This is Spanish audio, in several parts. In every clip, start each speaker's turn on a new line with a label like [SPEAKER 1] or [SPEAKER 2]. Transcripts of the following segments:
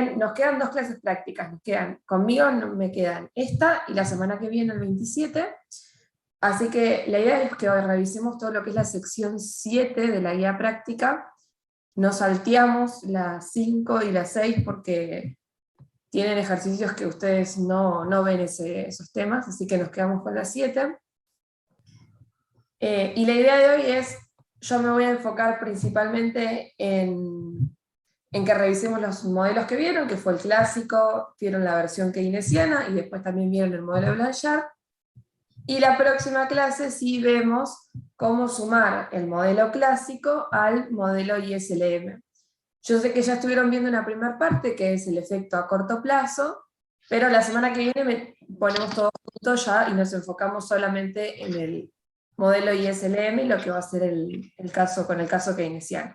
[SPEAKER 1] nos quedan 2 clases prácticas, conmigo me quedan esta y la semana que viene el 27, así que la idea es que hoy revisemos todo lo que es la sección 7 de la guía práctica. Nos salteamos las 5 y las 6 porque tienen ejercicios que ustedes no ven esos temas, así que nos quedamos con las 7. Y la idea de hoy es, yo me voy a enfocar principalmente en que revisemos los modelos que vieron, que fue el clásico, vieron la versión keynesiana y después también vieron el modelo de Blanchard. Y la próxima clase sí vemos cómo sumar el modelo clásico al modelo ISLM. Yo sé que ya estuvieron viendo una primera parte, que es el efecto a corto plazo, pero la semana que viene ponemos todo junto ya y nos enfocamos solamente en el modelo ISLM y lo que va a ser el caso con el caso keynesiano.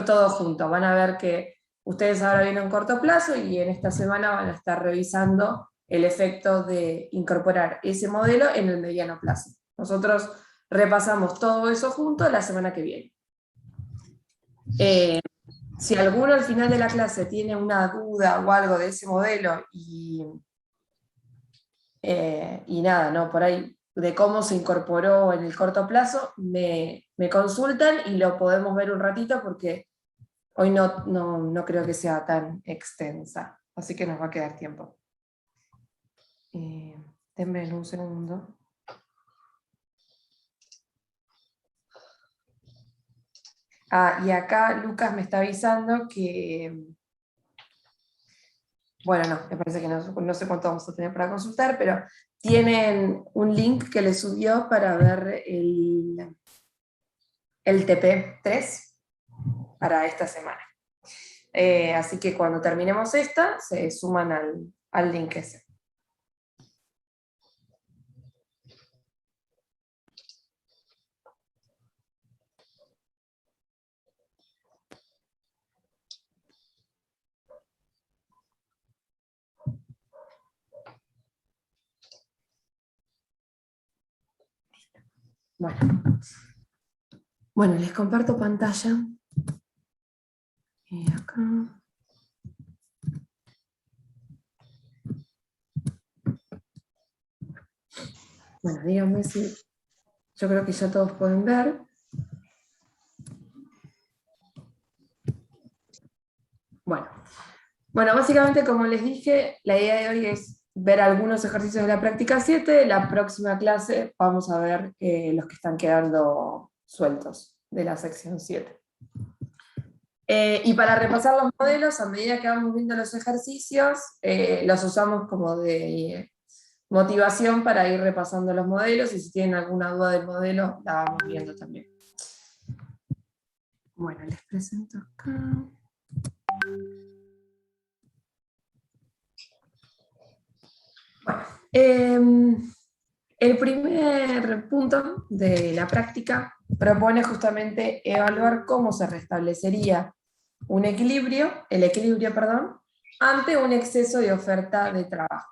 [SPEAKER 1] Todo junto, van a ver que ustedes ahora vienen en corto plazo y en esta semana van a estar revisando el efecto de incorporar ese modelo en el mediano plazo. Nosotros repasamos todo eso junto la semana que viene. Si alguno al final de la clase tiene una duda o algo de ese modelo y nada, ¿no? Por ahí de cómo se incorporó en el corto plazo, me consultan y lo podemos ver un ratito porque hoy no creo que sea tan extensa, así que nos va a quedar tiempo. Denme un segundo. Y acá Lucas me está avisando que, bueno, no, me parece que no sé cuánto vamos a tener para consultar, pero tienen un link que les subió para ver el TP3 para esta semana. Así que cuando terminemos esta, se suman al link ese. Bueno, les comparto pantalla. Y acá. Bueno, díganme si... Yo creo que ya todos pueden ver. Bueno, básicamente como les dije, la idea de hoy es ver algunos ejercicios de la práctica 7. La próxima clase vamos a ver los que están quedando sueltos de la sección 7. Y para repasar los modelos, a medida que vamos viendo los ejercicios, los usamos como de motivación para ir repasando los modelos, y si tienen alguna duda del modelo, la vamos viendo también. Bueno, les presento acá. Bueno, el primer punto de la práctica propone justamente evaluar cómo se restablecería el equilibrio, ante un exceso de oferta de trabajo,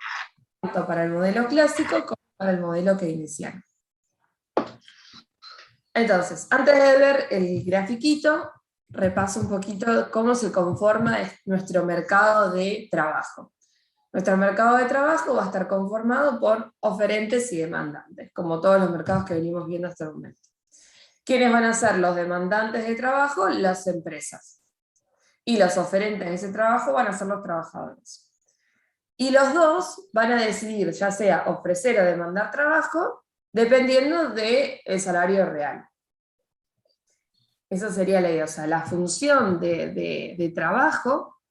[SPEAKER 1] tanto para el modelo clásico como para el modelo keynesiano. Entonces, antes de ver el grafiquito, repaso un poquito cómo se conforma nuestro mercado de trabajo. Nuestro mercado de trabajo va a estar conformado por oferentes y demandantes, como todos los mercados que venimos viendo hasta el momento. ¿Quiénes van a ser los demandantes de trabajo? Las empresas. Y los oferentes de ese trabajo van a ser los trabajadores. Y los dos van a decidir, ya sea ofrecer o demandar trabajo, dependiendo del salario real. Esa sería la idea, o sea, la función de trabajo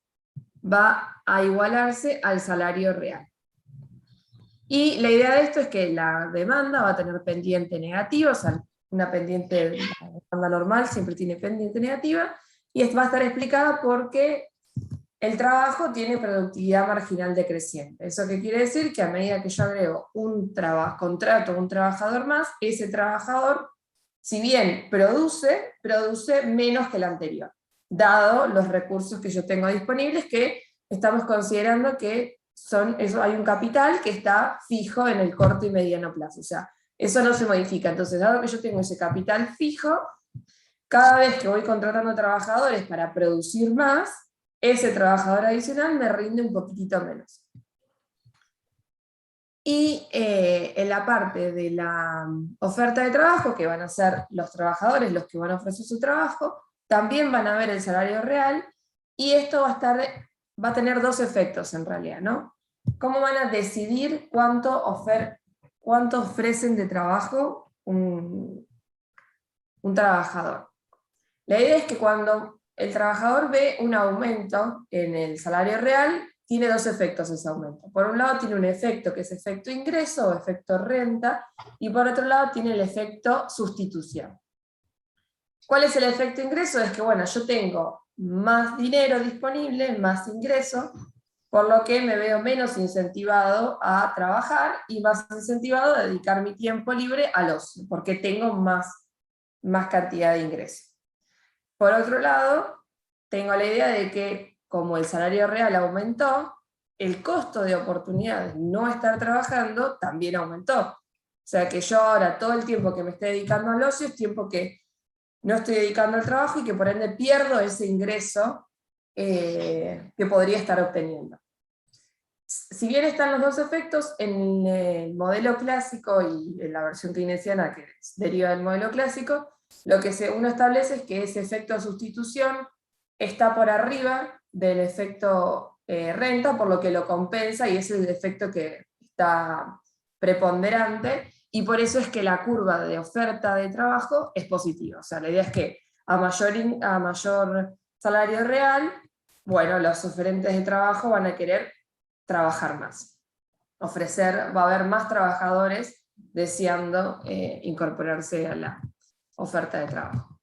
[SPEAKER 1] va a igualarse al salario real. Y la idea de esto es que la demanda va a tener pendiente negativa, o sea, una pendiente, la demanda normal siempre tiene pendiente negativa, y va a estar explicada porque el trabajo tiene productividad marginal decreciente. ¿Eso qué quiere decir? Que a medida que yo agrego contrato a un trabajador más, ese trabajador, si bien produce menos que el anterior, dado los recursos que yo tengo disponibles, que estamos considerando que hay un capital que está fijo en el corto y mediano plazo. O sea, eso no se modifica. Entonces, dado que yo tengo ese capital fijo, cada vez que voy contratando trabajadores para producir más, ese trabajador adicional me rinde un poquitito menos. Y en la parte de la oferta de trabajo, que van a ser los trabajadores los que van a ofrecer su trabajo, también van a ver el salario real, y esto va a tener dos efectos en realidad, ¿no? ¿Cómo van a decidir cuánto ofrecen de trabajo un trabajador? La idea es que cuando el trabajador ve un aumento en el salario real, tiene dos efectos ese aumento. Por un lado tiene un efecto que es efecto ingreso o efecto renta, y por otro lado tiene el efecto sustitución. ¿Cuál es el efecto ingreso? Es que, bueno, yo tengo más dinero disponible, más ingreso, por lo que me veo menos incentivado a trabajar y más incentivado a dedicar mi tiempo libre al ocio, porque tengo más cantidad de ingresos. Por otro lado, tengo la idea de que como el salario real aumentó, el costo de oportunidad de no estar trabajando también aumentó. O sea que yo ahora todo el tiempo que me estoy dedicando al ocio es tiempo que no estoy dedicando al trabajo y que por ende pierdo ese ingreso que podría estar obteniendo. Si bien están los dos efectos, en el modelo clásico y en la versión keynesiana que deriva del modelo clásico, lo que uno establece es que ese efecto de sustitución está por arriba del efecto renta, por lo que lo compensa, y ese es el efecto que está preponderante, y por eso es que la curva de oferta de trabajo es positiva. O sea, la idea es que a mayor salario real, bueno, los oferentes de trabajo van a querer trabajar más. Va a haber más trabajadores deseando incorporarse a la oferta de trabajo.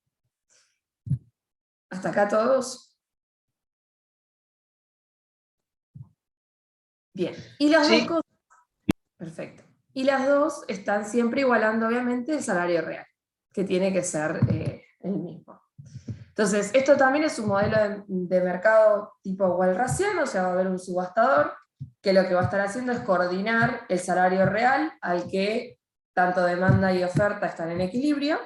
[SPEAKER 1] ¿Hasta acá todos? Bien. Y las dos cosas. Perfecto. Y las dos están siempre igualando, obviamente, el salario real, que tiene que ser el mismo. Entonces, esto también es un modelo de mercado tipo walrasiano, o sea, va a haber un subastador que lo que va a estar haciendo es coordinar el salario real al que tanto demanda y oferta están en equilibrio.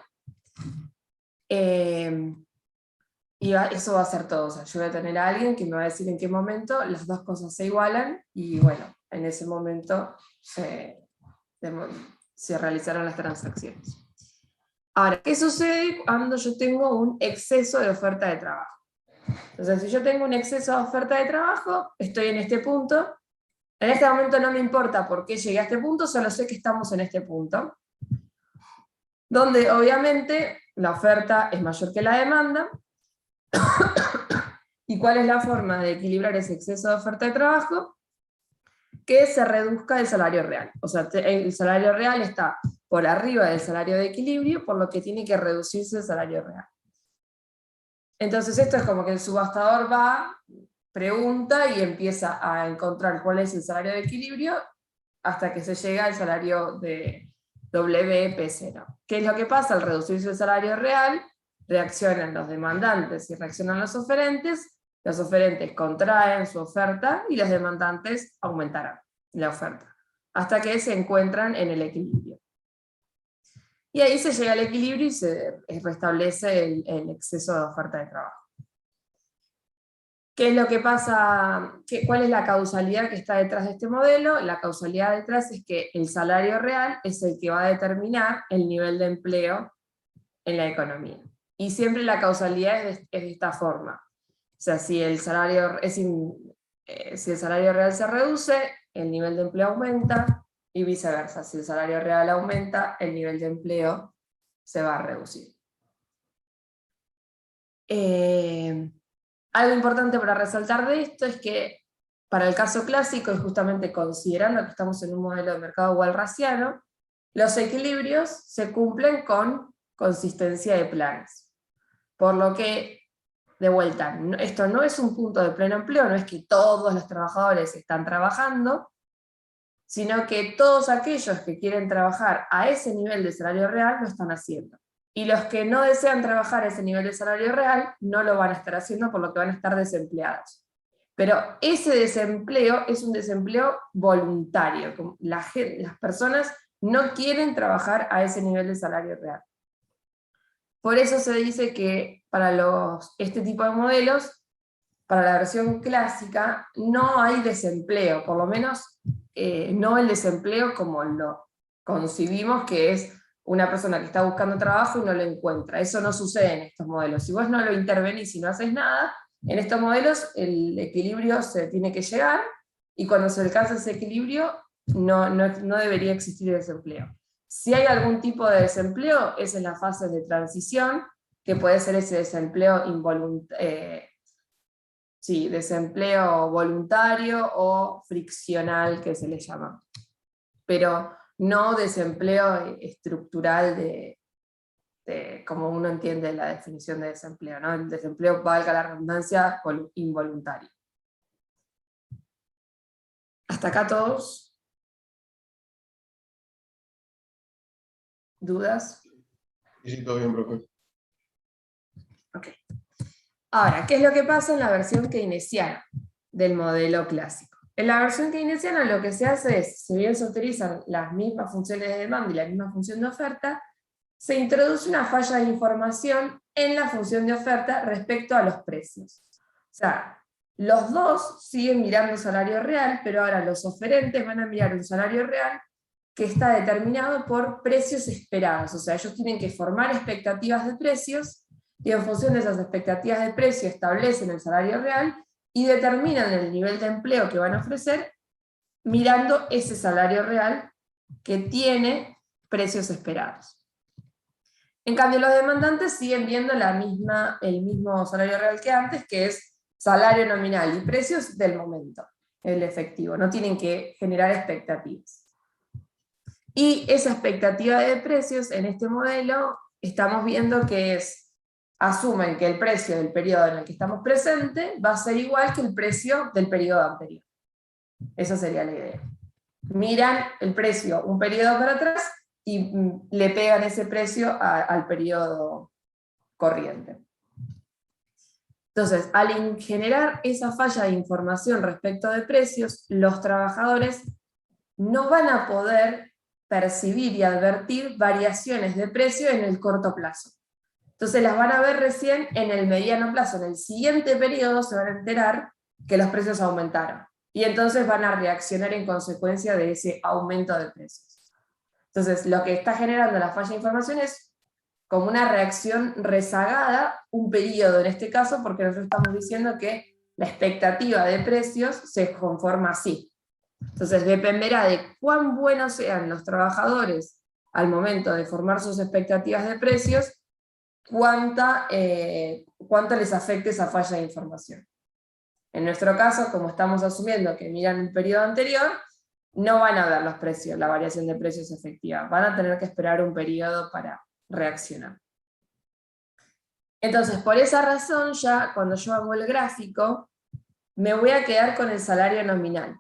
[SPEAKER 1] Y eso va a ser todo. O sea, yo voy a tener a alguien que me va a decir en qué momento las dos cosas se igualan, y bueno, en ese momento se realizarán las transacciones. Ahora, ¿qué sucede cuando yo tengo un exceso de oferta de trabajo? Entonces, si yo tengo un exceso de oferta de trabajo, estoy en este punto. En este momento no me importa por qué llegué a este punto, solo sé que estamos en este punto, donde obviamente la oferta es mayor que la demanda. ¿Y cuál es la forma de equilibrar ese exceso de oferta de trabajo? Que se reduzca el salario real. O sea, el salario real está por arriba del salario de equilibrio, por lo que tiene que reducirse el salario real. Entonces esto es como que el subastador va, pregunta y empieza a encontrar cuál es el salario de equilibrio hasta que se llega al salario de WP0. ¿Qué es lo que pasa? Al reducirse el salario real, reaccionan los demandantes y reaccionan los oferentes contraen su oferta y los demandantes aumentarán la oferta, hasta que se encuentran en el equilibrio. Y ahí se llega al equilibrio y se restablece el exceso de oferta de trabajo. ¿Qué es lo que pasa? ¿Cuál es la causalidad que está detrás de este modelo? La causalidad detrás es que el salario real es el que va a determinar el nivel de empleo en la economía. Y siempre la causalidad es de esta forma. O sea, si el salario real se reduce, el nivel de empleo aumenta, y viceversa. Si el salario real aumenta, el nivel de empleo se va a reducir. Algo importante para resaltar de esto es que para el caso clásico, y justamente considerando que estamos en un modelo de mercado walrasiano, los equilibrios se cumplen con consistencia de planes. Por lo que, de vuelta, esto no es un punto de pleno empleo, no es que todos los trabajadores están trabajando, sino que todos aquellos que quieren trabajar a ese nivel de salario real lo están haciendo. Y los que no desean trabajar a ese nivel de salario real no lo van a estar haciendo, por lo que van a estar desempleados. Pero ese desempleo es un desempleo voluntario. Las personas no quieren trabajar a ese nivel de salario real. Por eso se dice que para este tipo de modelos, para la versión clásica, no hay desempleo, por lo menos no el desempleo como lo concibimos, que es una persona que está buscando trabajo y no lo encuentra. Eso no sucede en estos modelos. Si vos no lo intervenís y no haces nada, en estos modelos el equilibrio se tiene que llegar, y cuando se alcanza ese equilibrio no debería existir desempleo. Si hay algún tipo de desempleo, es en la fase de transición, que puede ser ese desempleo desempleo voluntario o friccional, que se le llama. Pero no desempleo estructural como uno entiende la definición de desempleo, ¿no? El desempleo, valga la redundancia, involuntario. ¿Hasta acá todos? ¿Dudas?
[SPEAKER 2] Sí, todo bien, profe.
[SPEAKER 1] Ok. Ahora, ¿qué es lo que pasa en la versión keynesiana del modelo clásico? En la versión keynesiana lo que se hace es, si bien se utilizan las mismas funciones de demanda y la misma función de oferta, se introduce una falla de información en la función de oferta respecto a los precios. O sea, los dos siguen mirando salario real, pero ahora los oferentes van a mirar un salario real que está determinado por precios esperados. O sea, ellos tienen que formar expectativas de precios, y en función de esas expectativas de precio establecen el salario real y determinan el nivel de empleo que van a ofrecer mirando ese salario real que tiene precios esperados. En cambio, los demandantes siguen viendo el mismo salario real que antes, que es salario nominal y precios del momento, el efectivo. No tienen que generar expectativas. Y esa expectativa de precios en este modelo estamos viendo que asumen que el precio del periodo en el que estamos presentes va a ser igual que el precio del periodo anterior. Esa sería la idea. Miran el precio un periodo para atrás y le pegan ese precio al periodo corriente. Entonces, al generar esa falla de información respecto de precios, los trabajadores no van a poder percibir y advertir variaciones de precio en el corto plazo. Entonces las van a ver recién en el mediano plazo. En el siguiente periodo se van a enterar que los precios aumentaron. Y entonces van a reaccionar en consecuencia de ese aumento de precios. Entonces, lo que está generando la falla de información es como una reacción rezagada, un periodo en este caso, porque nosotros estamos diciendo que la expectativa de precios se conforma así. Entonces, dependerá de cuán buenos sean los trabajadores al momento de formar sus expectativas de precios, cuánto les afecte esa falla de información. En nuestro caso, como estamos asumiendo que miran el periodo anterior, no van a ver los precios, la variación de precios efectiva. Van a tener que esperar un periodo para reaccionar. Entonces, por esa razón, ya cuando yo hago el gráfico, me voy a quedar con el salario nominal.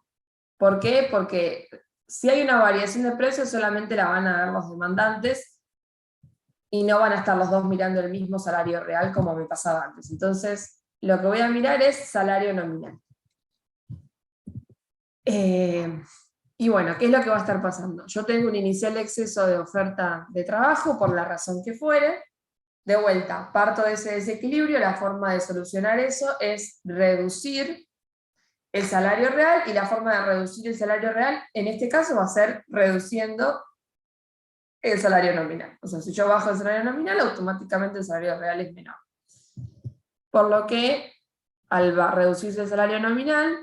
[SPEAKER 1] ¿Por qué? Porque si hay una variación de precios, solamente la van a ver los demandantes y no van a estar los dos mirando el mismo salario real como me pasaba antes. Entonces, lo que voy a mirar es salario nominal. Y bueno, ¿qué es lo que va a estar pasando? Yo tengo un inicial exceso de oferta de trabajo, por la razón que fuere. De vuelta, parto de ese desequilibrio. La forma de solucionar eso es reducir el salario real, y la forma de reducir el salario real, en este caso, va a ser reduciendo el salario nominal. O sea, si yo bajo el salario nominal, automáticamente el salario real es menor. Por lo que, al reducirse el salario nominal,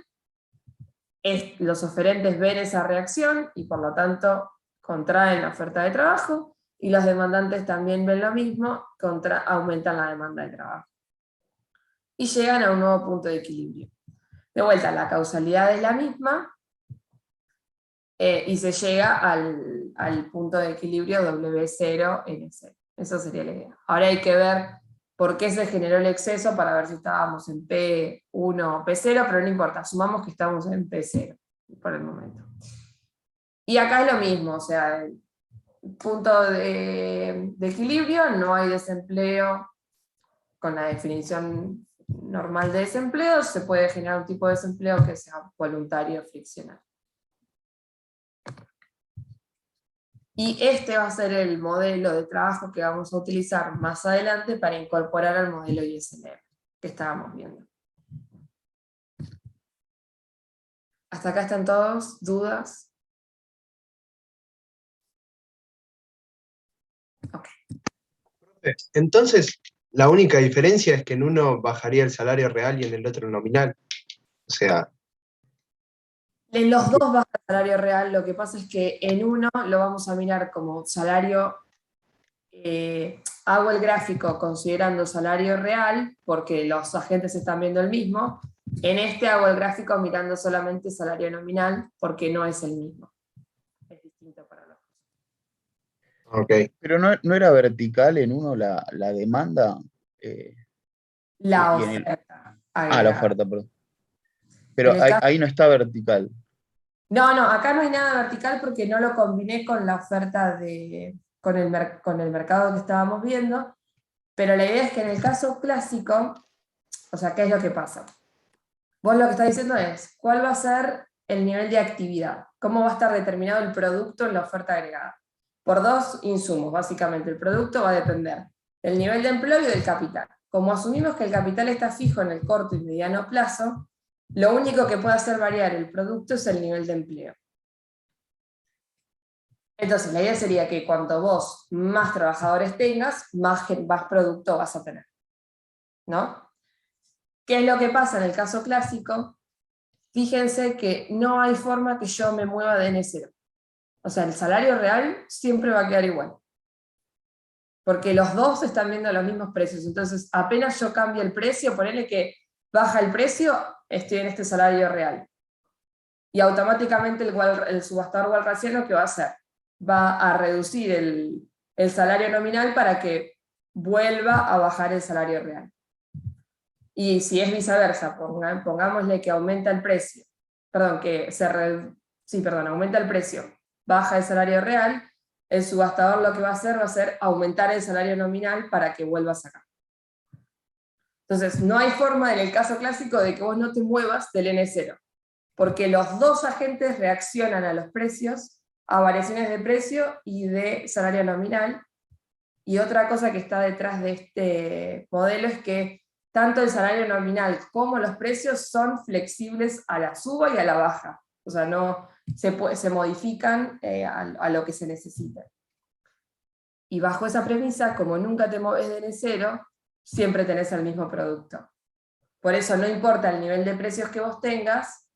[SPEAKER 1] los oferentes ven esa reacción y por lo tanto contraen la oferta de trabajo, y los demandantes también ven lo mismo, aumentan la demanda de trabajo. Y llegan a un nuevo punto de equilibrio. De vuelta, la causalidad es la misma, y se llega al punto de equilibrio W0, N0. Eso sería la idea. Ahora hay que ver por qué se generó el exceso para ver si estábamos en P1 o P0, pero no importa, sumamos que estamos en P0 por el momento. Y acá es lo mismo, o sea, punto de equilibrio, no hay desempleo con la definición normal de desempleo, se puede generar un tipo de desempleo que sea voluntario o friccional. Y este va a ser el modelo de trabajo que vamos a utilizar más adelante para incorporar al modelo ISLM que estábamos viendo. ¿Hasta acá están todos? ¿Dudas? Ok.
[SPEAKER 2] Entonces, la única diferencia es que en uno bajaría el salario real y en el otro nominal. O sea,
[SPEAKER 1] En los dos baja el salario real, lo que pasa es que en uno lo vamos a mirar como salario, hago el gráfico considerando salario real, porque los agentes están viendo el mismo. En este hago el gráfico mirando solamente salario nominal, porque no es el mismo. Es distinto para los dos.
[SPEAKER 2] ok.
[SPEAKER 3] Pero no era vertical en uno la demanda
[SPEAKER 1] La
[SPEAKER 3] y en el.
[SPEAKER 1] oferta
[SPEAKER 3] La
[SPEAKER 1] agregada.
[SPEAKER 3] oferta, perdón.
[SPEAKER 1] En
[SPEAKER 3] Pero
[SPEAKER 1] el
[SPEAKER 3] ahí,
[SPEAKER 1] caso
[SPEAKER 3] ahí no está vertical.
[SPEAKER 1] No, acá no hay nada vertical porque no lo combiné con la oferta con el mercado que estábamos viendo, pero la idea es que en el caso clásico, o sea, ¿qué es lo que pasa? Vos lo que estás diciendo es, ¿cuál va a ser el nivel de actividad? ¿Cómo va a estar determinado el producto en la oferta agregada? Por dos insumos, básicamente. El producto va a depender del nivel de empleo y del capital. Como asumimos que el capital está fijo en el corto y mediano plazo, lo único que puede hacer variar el producto es el nivel de empleo. Entonces, la idea sería que cuanto vos más trabajadores tengas, más producto vas a tener, ¿no? ¿Qué es lo que pasa en el caso clásico? Fíjense que no hay forma que yo me mueva de N0. O sea, el salario real siempre va a quedar igual. Porque los dos están viendo los mismos precios. Entonces, apenas yo cambio el precio, ponele que baja el precio, estoy en este salario real. Y automáticamente el subastador walrasiano, ¿qué va a hacer? Va a reducir el salario nominal para que vuelva a bajar el salario real. Y si es viceversa, pongámosle que aumenta el precio, perdón, aumenta el precio, baja el salario real, el subastador lo que va a hacer aumentar el salario nominal para que vuelva a sacar. Entonces, no hay forma en el caso clásico de que vos no te muevas del N0, porque los dos agentes reaccionan a los precios, a variaciones de precio y de salario nominal. Y otra cosa que está detrás de este modelo es que tanto el salario nominal como los precios son flexibles a la suba y a la baja. O sea, no se modifican a lo que se necesita. Y bajo esa premisa, como nunca te mueves de N0, siempre tenés el mismo producto. Por eso no importa el nivel de precios que vos tengas,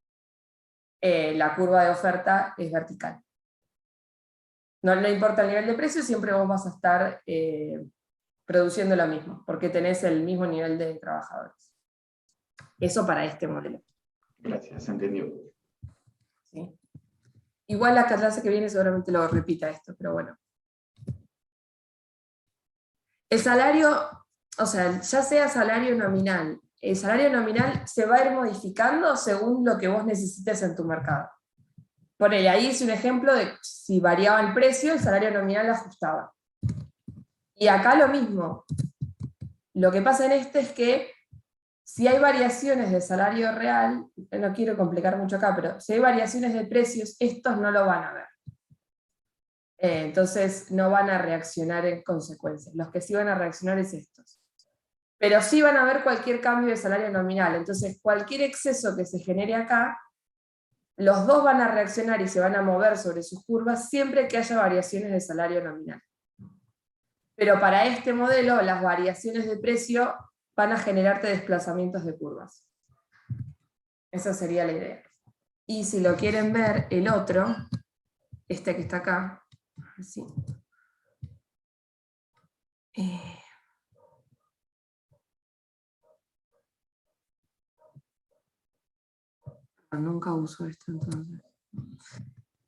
[SPEAKER 1] la curva de oferta es vertical. No importa el nivel de precio, siempre vos vas a estar produciendo lo mismo, porque tenés el mismo nivel de trabajadores. Eso para este modelo.
[SPEAKER 2] Gracias, entendido.
[SPEAKER 1] ¿Sí? Igual la clase que viene seguramente lo repita esto, pero bueno. El salario, o sea, ya sea salario nominal, el salario nominal se va a ir modificando según lo que vos necesites en tu mercado. Ponele, ahí hice un ejemplo de si variaba el precio, el salario nominal ajustaba. Y acá lo mismo. Lo que pasa en este es que si hay variaciones de salario real, no quiero complicar mucho acá, pero si hay variaciones de precios, estos no lo van a ver. Entonces no van a reaccionar en consecuencia. Los que sí van a reaccionar es estos. Pero sí van a ver cualquier cambio de salario nominal. Entonces cualquier exceso que se genere acá, los dos van a reaccionar y se van a mover sobre sus curvas siempre que haya variaciones de salario nominal. Pero para este modelo, las variaciones de precio van a generarte desplazamientos de curvas. Esa sería la idea. Y si lo quieren ver, el otro, este que está acá, así. Nunca uso esto entonces.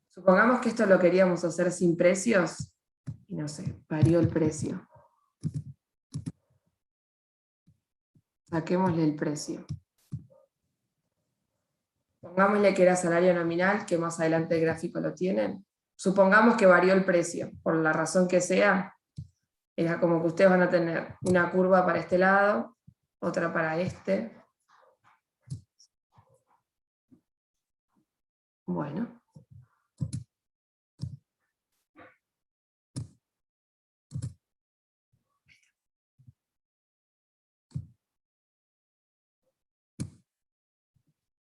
[SPEAKER 1] Supongamos que esto lo queríamos hacer sin precios, y no sé, varió el precio. Saquémosle el precio. Pongámosle que era salario nominal, que más adelante el gráfico lo tienen. Supongamos que varió el precio, por la razón que sea. Era como que ustedes van a tener una curva para este lado, otra para este. Bueno.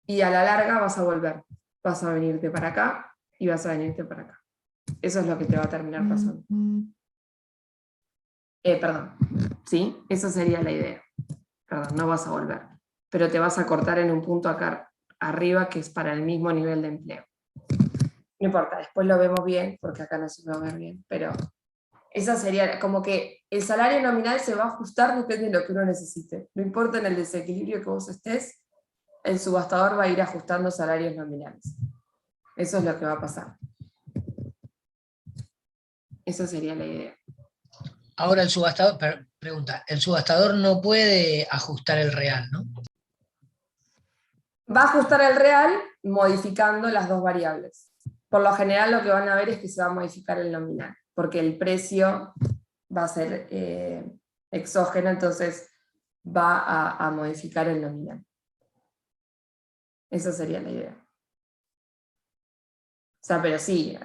[SPEAKER 1] Y a la larga vas a volver. vas a venirte para acá y vas a venirte para acá. Eso es lo que te va a terminar pasando. Perdón, ¿sí? Esa sería la idea. Perdón, no vas a volver. Pero te vas a cortar en un punto acá arriba que es para el mismo nivel de empleo. No importa, después lo vemos bien, porque acá no se va a ver bien, pero esa sería como que el salario nominal se va a ajustar depende de lo que uno necesite. No importa en el desequilibrio que vos estés, el subastador va a ir ajustando salarios nominales. Eso es lo que va a pasar. Esa sería la idea.
[SPEAKER 4] Ahora el subastador, pregunta, el subastador no puede ajustar el real, ¿no?
[SPEAKER 1] Va a ajustar el real modificando las dos variables. Por lo general lo que van a ver es que se va a modificar el nominal, porque el precio va a ser exógeno, entonces va a modificar el nominal. Esa sería la idea. O sea, pero sí,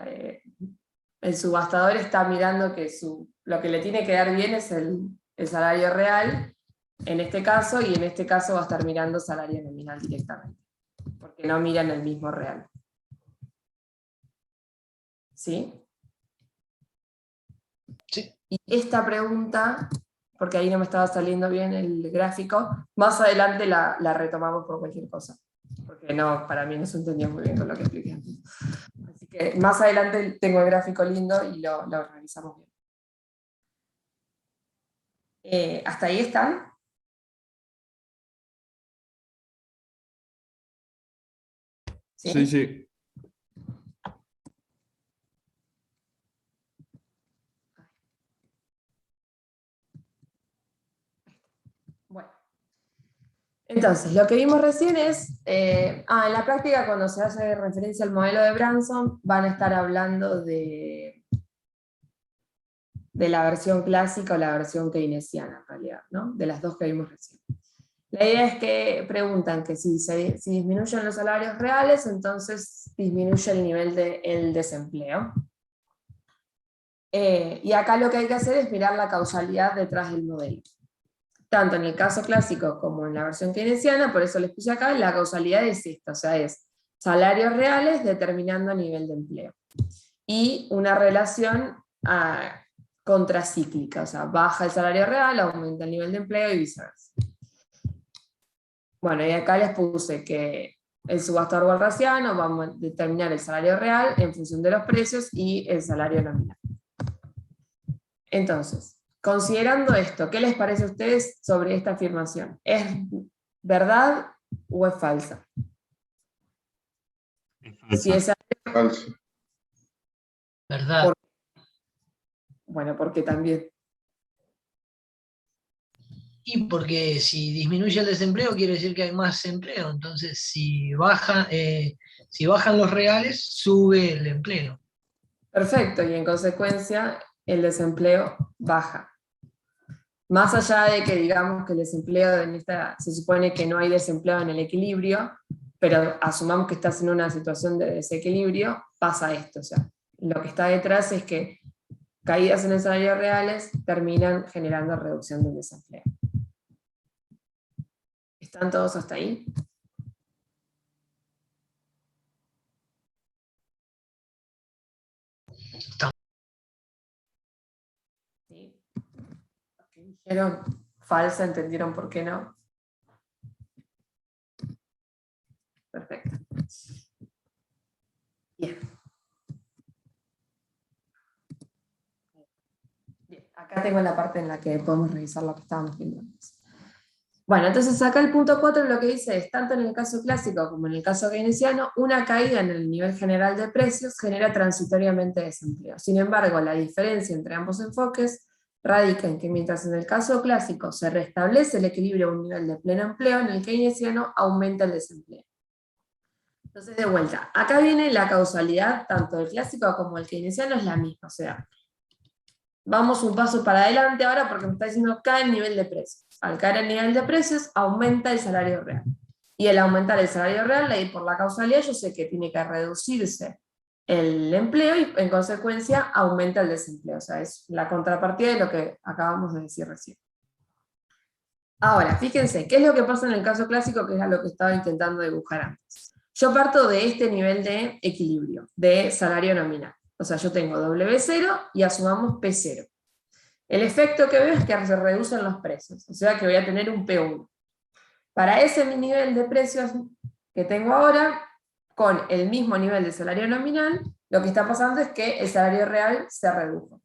[SPEAKER 1] el subastador está mirando que lo que le tiene que dar bien es el salario real, en este caso, y en este caso va a estar mirando salario nominal directamente, porque no miran el mismo real. ¿Sí?
[SPEAKER 4] Sí.
[SPEAKER 1] Y esta pregunta, porque ahí no me estaba saliendo bien el gráfico, más adelante la retomamos por cualquier cosa, porque no, para mí no se entendía muy bien con lo que expliqué antes. Así que más adelante tengo el gráfico lindo y lo revisamos bien. ¿Hasta ahí están?
[SPEAKER 5] Sí, sí.
[SPEAKER 1] Bueno. Entonces, lo que vimos recién es, en la práctica cuando se hace referencia al modelo de Branson, van a estar hablando de la versión clásica o la versión keynesiana, en realidad, ¿no? De las dos que vimos recién. La idea es que preguntan que si disminuyen los salarios reales, entonces disminuye el nivel del desempleo. Y acá lo que hay que hacer es mirar la causalidad detrás del modelo. Tanto en el caso clásico como en la versión keynesiana, por eso les puse acá, la causalidad es esta, o sea, es salarios reales determinando nivel de empleo. Y una relación contracíclica, o sea, baja el salario real, aumenta el nivel de empleo y viceversa. Bueno, y acá les puse que el subastador walrasiano va a determinar el salario real en función de los precios y el salario nominal. Entonces, considerando esto, ¿qué les parece a ustedes sobre esta afirmación? ¿Es verdad o es falsa? Si es
[SPEAKER 5] Falso.
[SPEAKER 4] ¿Verdad?
[SPEAKER 1] Bueno, porque también.
[SPEAKER 4] Y porque si disminuye el desempleo quiere decir que hay más empleo, entonces si bajan los reales, sube el empleo.
[SPEAKER 1] Perfecto, y en consecuencia el desempleo baja. Más allá de que digamos que el desempleo se supone que no hay desempleo en el equilibrio, pero asumamos que estás en una situación de desequilibrio, pasa esto. O sea, lo que está detrás es que caídas en el salario reales terminan generando reducción del desempleo. ¿Están todos hasta ahí? ¿Sí? Los que dijeron falsa, ¿entendieron por qué no? Perfecto. Bien. Bien, acá tengo la parte en la que podemos revisar lo que estábamos viendo antes. Bueno, entonces acá el punto 4 lo que dice es, tanto en el caso clásico como en el caso keynesiano, una caída en el nivel general de precios genera transitoriamente desempleo. Sin embargo, la diferencia entre ambos enfoques radica en que mientras en el caso clásico se restablece el equilibrio a un nivel de pleno empleo, en el keynesiano aumenta el desempleo. Entonces, de vuelta, acá viene la causalidad, tanto del clásico como del keynesiano es la misma, o sea, vamos un paso para adelante ahora porque me está diciendo cae el nivel de precios. Al caer el nivel de precios, aumenta el salario real. Y el aumentar el salario real, ahí por la causalidad, yo sé que tiene que reducirse el empleo y en consecuencia aumenta el desempleo. O sea, es la contrapartida de lo que acabamos de decir recién. Ahora, fíjense, ¿qué es lo que pasa en el caso clásico? Que era lo que estaba intentando dibujar antes. Yo parto de este nivel de equilibrio, de salario nominal. O sea, yo tengo W0 y asumamos P0. El efecto que veo es que se reducen los precios, o sea que voy a tener un P1. Para ese nivel de precios que tengo ahora, con el mismo nivel de salario nominal, lo que está pasando es que el salario real se redujo.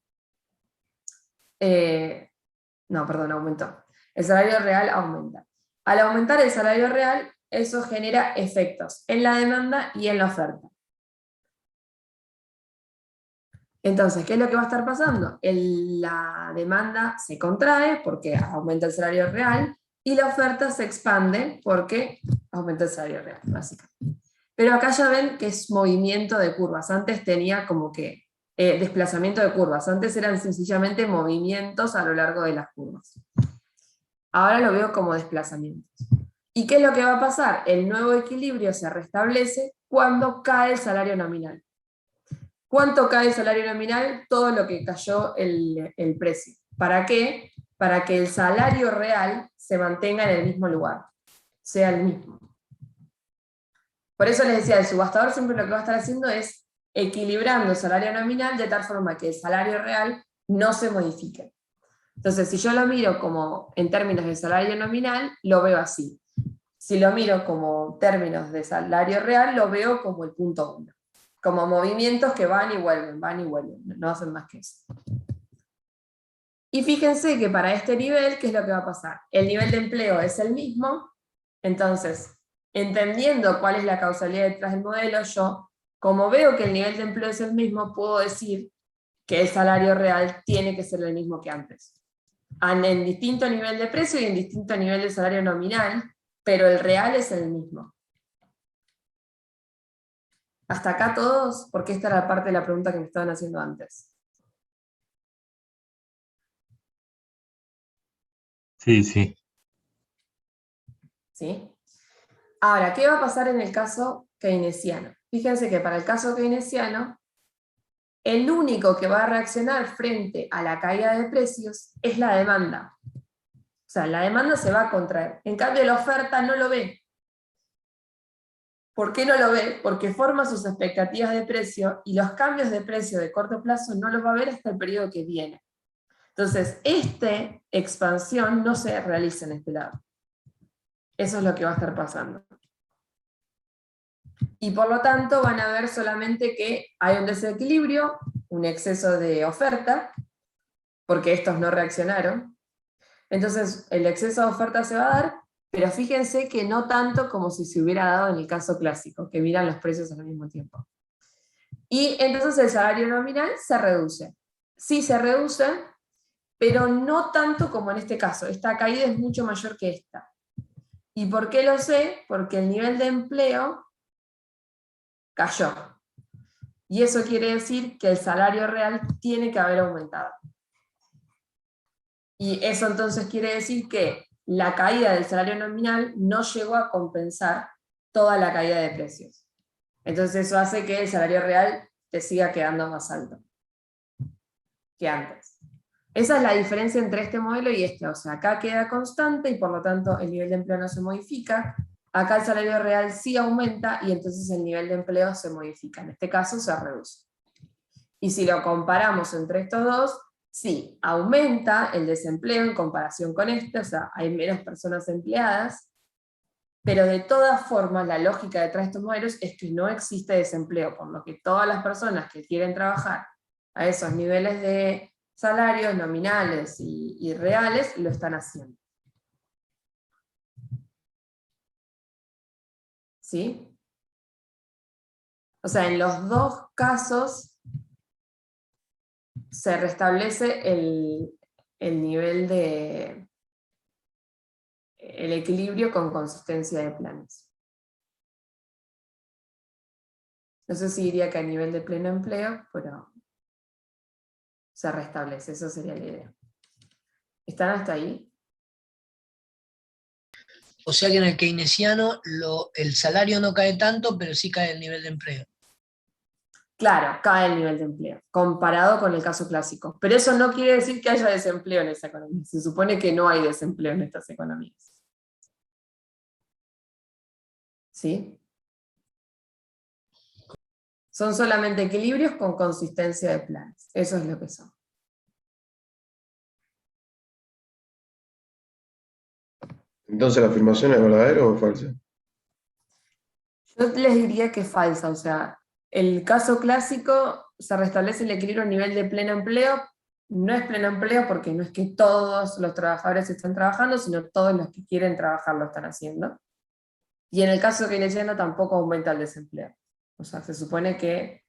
[SPEAKER 1] Aumentó. El salario real aumenta. Al aumentar el salario real, eso genera efectos en la demanda y en la oferta. Entonces, ¿qué es lo que va a estar pasando? La demanda se contrae porque aumenta el salario real y la oferta se expande porque aumenta el salario real, básicamente. Pero acá ya ven que es movimiento de curvas. Antes tenía como que desplazamiento de curvas. Antes eran sencillamente movimientos a lo largo de las curvas. Ahora lo veo como desplazamientos. ¿Y qué es lo que va a pasar? El nuevo equilibrio se restablece cuando cae el salario nominal. ¿Cuánto cae el salario nominal? Todo lo que cayó el precio. ¿Para qué? Para que el salario real se mantenga en el mismo lugar, sea el mismo. Por eso les decía, el subastador siempre lo que va a estar haciendo es equilibrando el salario nominal de tal forma que el salario real no se modifique. Entonces, si yo lo miro como en términos de salario nominal, lo veo así. Si lo miro como términos de salario real, lo veo como el punto 1. Como movimientos que van y vuelven, no hacen más que eso. Y fíjense que para este nivel, ¿qué es lo que va a pasar? El nivel de empleo es el mismo, entonces, entendiendo cuál es la causalidad detrás del modelo, yo, como veo que el nivel de empleo es el mismo, puedo decir que el salario real tiene que ser el mismo que antes. En distinto nivel de precio y en distinto nivel de salario nominal, pero el real es el mismo. ¿Hasta acá todos? Porque esta era la parte de la pregunta que me estaban haciendo antes.
[SPEAKER 5] Sí, sí.
[SPEAKER 1] ¿Sí? Ahora, ¿qué va a pasar en el caso keynesiano? Fíjense que para el caso keynesiano, el único que va a reaccionar frente a la caída de precios es la demanda. O sea, la demanda se va a contraer. En cambio, la oferta no lo ve. ¿Por qué no lo ve? Porque forma sus expectativas de precio y los cambios de precio de corto plazo no los va a ver hasta el periodo que viene. Entonces, esta expansión no se realiza en este lado. Eso es lo que va a estar pasando. Y por lo tanto van a ver solamente que hay un desequilibrio, un exceso de oferta, porque estos no reaccionaron. Entonces el exceso de oferta se va a dar, pero fíjense que no tanto como si se hubiera dado en el caso clásico, que miran los precios al mismo tiempo. Y entonces el salario nominal se reduce. Sí se reduce, pero no tanto como en este caso. Esta caída es mucho mayor que esta. ¿Y por qué lo sé? Porque el nivel de empleo cayó. Y eso quiere decir que el salario real tiene que haber aumentado. Y eso entonces quiere decir que la caída del salario nominal no llegó a compensar toda la caída de precios. Entonces eso hace que el salario real te siga quedando más alto que antes. Esa es la diferencia entre este modelo y este. O sea, acá queda constante y por lo tanto el nivel de empleo no se modifica. Acá el salario real sí aumenta y entonces el nivel de empleo se modifica. En este caso se reduce. Y si lo comparamos entre estos dos, sí, aumenta el desempleo en comparación con este, o sea, hay menos personas empleadas, pero de todas formas la lógica detrás de estos modelos es que no existe desempleo, por lo que todas las personas que quieren trabajar a esos niveles de salarios nominales y reales lo están haciendo. ¿Sí? O sea, en los dos casos se restablece el nivel de el equilibrio con consistencia de planes. No sé si diría que a nivel de pleno empleo, pero se restablece, eso sería la idea. ¿Están hasta ahí?
[SPEAKER 4] O sea que en el keynesiano el salario no cae tanto, pero sí cae el nivel de empleo.
[SPEAKER 1] Claro, cae el nivel de empleo, comparado con el caso clásico. Pero eso no quiere decir que haya desempleo en esa economía. Se supone que no hay desempleo en estas economías. ¿Sí? Son solamente equilibrios con consistencia de planes. Eso es lo que son.
[SPEAKER 5] Entonces, ¿la afirmación es verdadera o falsa?
[SPEAKER 1] Yo les diría que es falsa, o sea, el caso clásico se restablece el equilibrio a nivel de pleno empleo. No es pleno empleo porque no es que todos los trabajadores están trabajando, sino todos los que quieren trabajar lo están haciendo. Y en el caso keynesiano tampoco aumenta el desempleo. O sea, se supone que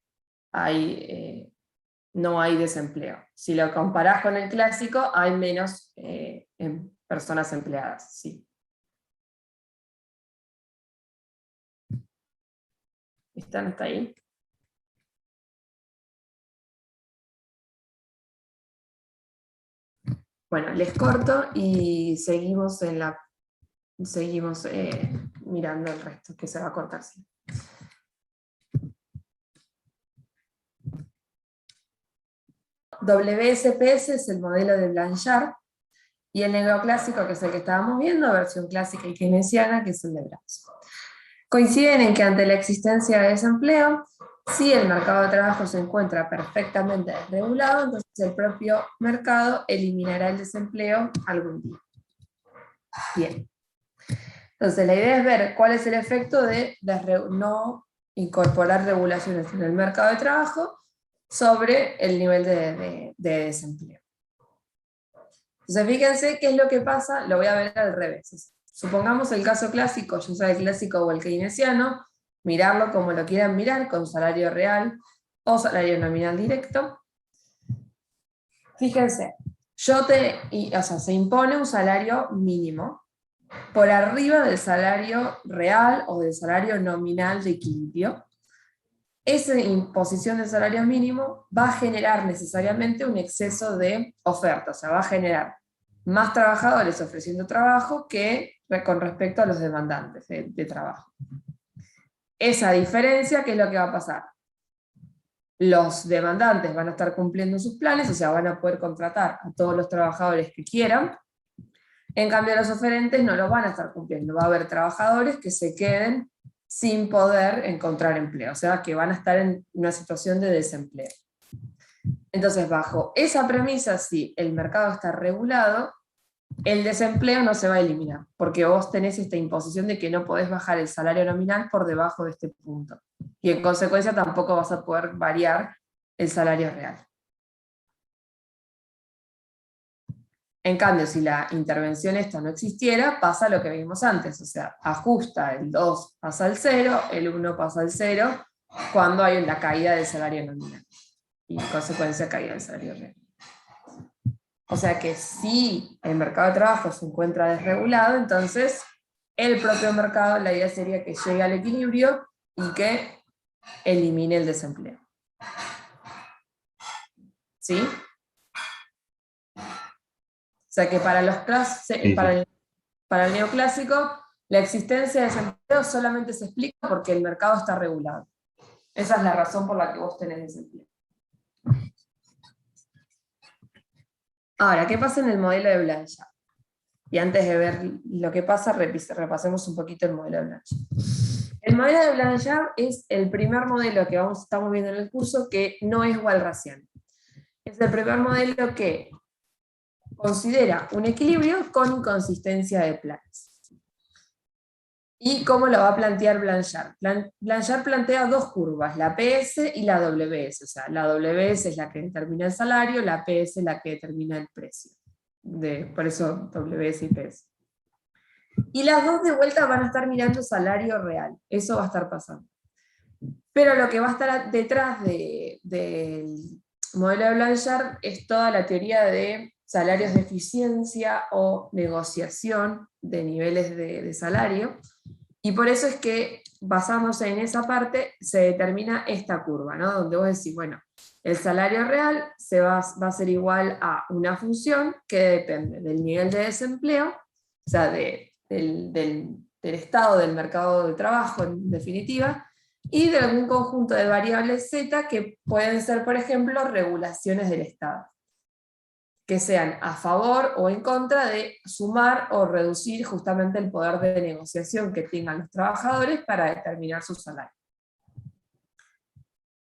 [SPEAKER 1] no hay desempleo. Si lo comparás con el clásico, hay menos personas empleadas, sí. ¿Están hasta ahí? Bueno, les corto y seguimos mirando el resto, que se va a cortar. Sí. WSPS es el modelo de Blanchard, y el neoclásico, que es el que estábamos viendo, versión clásica y keynesiana, que es el de Blanchard. Coinciden en que ante la existencia de desempleo, si el mercado de trabajo se encuentra perfectamente desregulado, entonces el propio mercado eliminará el desempleo algún día. Bien. Entonces la idea es ver cuál es el efecto de no incorporar regulaciones en el mercado de trabajo sobre el nivel de desempleo. Entonces fíjense qué es lo que pasa, lo voy a ver al revés. Supongamos el caso clásico, ya sea el clásico o el keynesiano, mirarlo como lo quieran mirar, con salario real o salario nominal directo. Fíjense, se impone un salario mínimo por arriba del salario real o del salario nominal de equilibrio. Esa imposición del salario mínimo va a generar necesariamente un exceso de oferta, o sea, va a generar más trabajadores ofreciendo trabajo que con respecto a los demandantes de trabajo. Esa diferencia, ¿qué es lo que va a pasar? Los demandantes van a estar cumpliendo sus planes, o sea, van a poder contratar a todos los trabajadores que quieran. En cambio, los oferentes no lo van a estar cumpliendo. Va a haber trabajadores que se queden sin poder encontrar empleo, o sea, que van a estar en una situación de desempleo. Entonces, bajo esa premisa, si el mercado está regulado, el desempleo no se va a eliminar, porque vos tenés esta imposición de que no podés bajar el salario nominal por debajo de este punto. Y en consecuencia tampoco vas a poder variar el salario real. En cambio, si la intervención esta no existiera, pasa lo que vimos antes, o sea, ajusta, el 2 pasa al 0, el 1 pasa al 0, cuando hay una caída del salario nominal, y en consecuencia caída del salario real. O sea que si el mercado de trabajo se encuentra desregulado, entonces el propio mercado, la idea sería que llegue al equilibrio y que elimine el desempleo. ¿Sí? O sea que para el neoclásico, la existencia de desempleo solamente se explica porque el mercado está regulado. Esa es la razón por la que vos tenés desempleo. Ahora, ¿qué pasa en el modelo de Blanchard? Y antes de ver lo que pasa, repasemos un poquito el modelo de Blanchard. El modelo de Blanchard es el primer modelo que estamos viendo en el curso que no es walrasiano. Es el primer modelo que considera un equilibrio con inconsistencia de planes. ¿Y cómo lo va a plantear Blanchard? Blanchard plantea dos curvas, la PS y la WS. O sea, la WS es la que determina el salario, la PS es la que determina el precio. Por eso WS y PS. Y las dos de vuelta van a estar mirando salario real. Eso va a estar pasando. Pero lo que va a estar detrás del modelo de Blanchard es toda la teoría de salarios de eficiencia o negociación de niveles de salario, y por eso es que basándose en esa parte se determina esta curva, ¿no? Donde vos decís, bueno, el salario real va a ser igual a una función que depende del nivel de desempleo, o sea, del estado del mercado de trabajo en definitiva, y de algún conjunto de variables z que pueden ser, por ejemplo, regulaciones del Estado, que sean a favor o en contra de sumar o reducir justamente el poder de negociación que tengan los trabajadores para determinar su salario.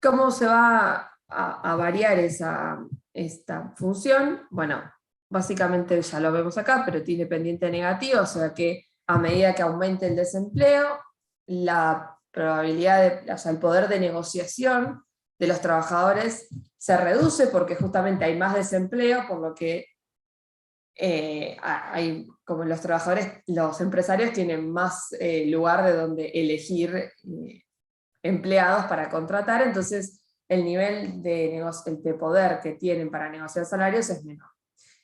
[SPEAKER 1] ¿Cómo se va a variar esta función? Bueno, básicamente ya lo vemos acá, pero tiene pendiente negativa, o sea que a medida que aumente el desempleo, la probabilidad o sea, el poder de negociación de los trabajadores se reduce porque justamente hay más desempleo, por lo que como los trabajadores, los empresarios tienen más lugar de donde elegir empleados para contratar, entonces el nivel de poder que tienen para negociar salarios es menor.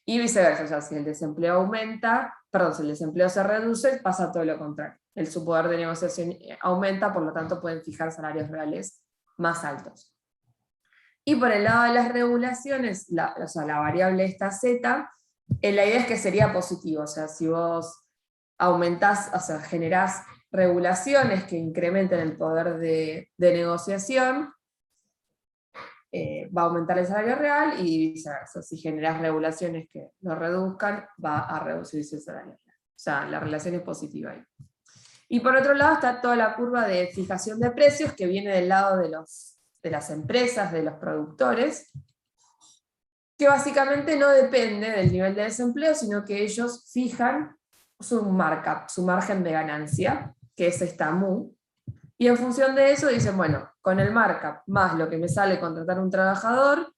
[SPEAKER 1] Y viceversa, o sea, si el desempleo aumenta, perdón, si el desempleo se reduce, pasa todo lo contrario. Su poder de negociación aumenta, por lo tanto pueden fijar salarios reales más altos. Y por el lado de las regulaciones, o sea, la variable esta Z, la idea es que sería positivo, o sea, si vos aumentás, o sea, generás regulaciones que incrementen el poder de negociación, va a aumentar el salario real y viceversa. Si generas regulaciones que lo reduzcan, va a reducirse el salario real. O sea, la relación es positiva ahí. Y por otro lado está toda la curva de fijación de precios que viene del lado de las empresas, de los productores, que básicamente no depende del nivel de desempleo, sino que ellos fijan su markup, su margen de ganancia, que es esta mu, y en función de eso dicen, bueno, con el markup más lo que me sale contratar un trabajador,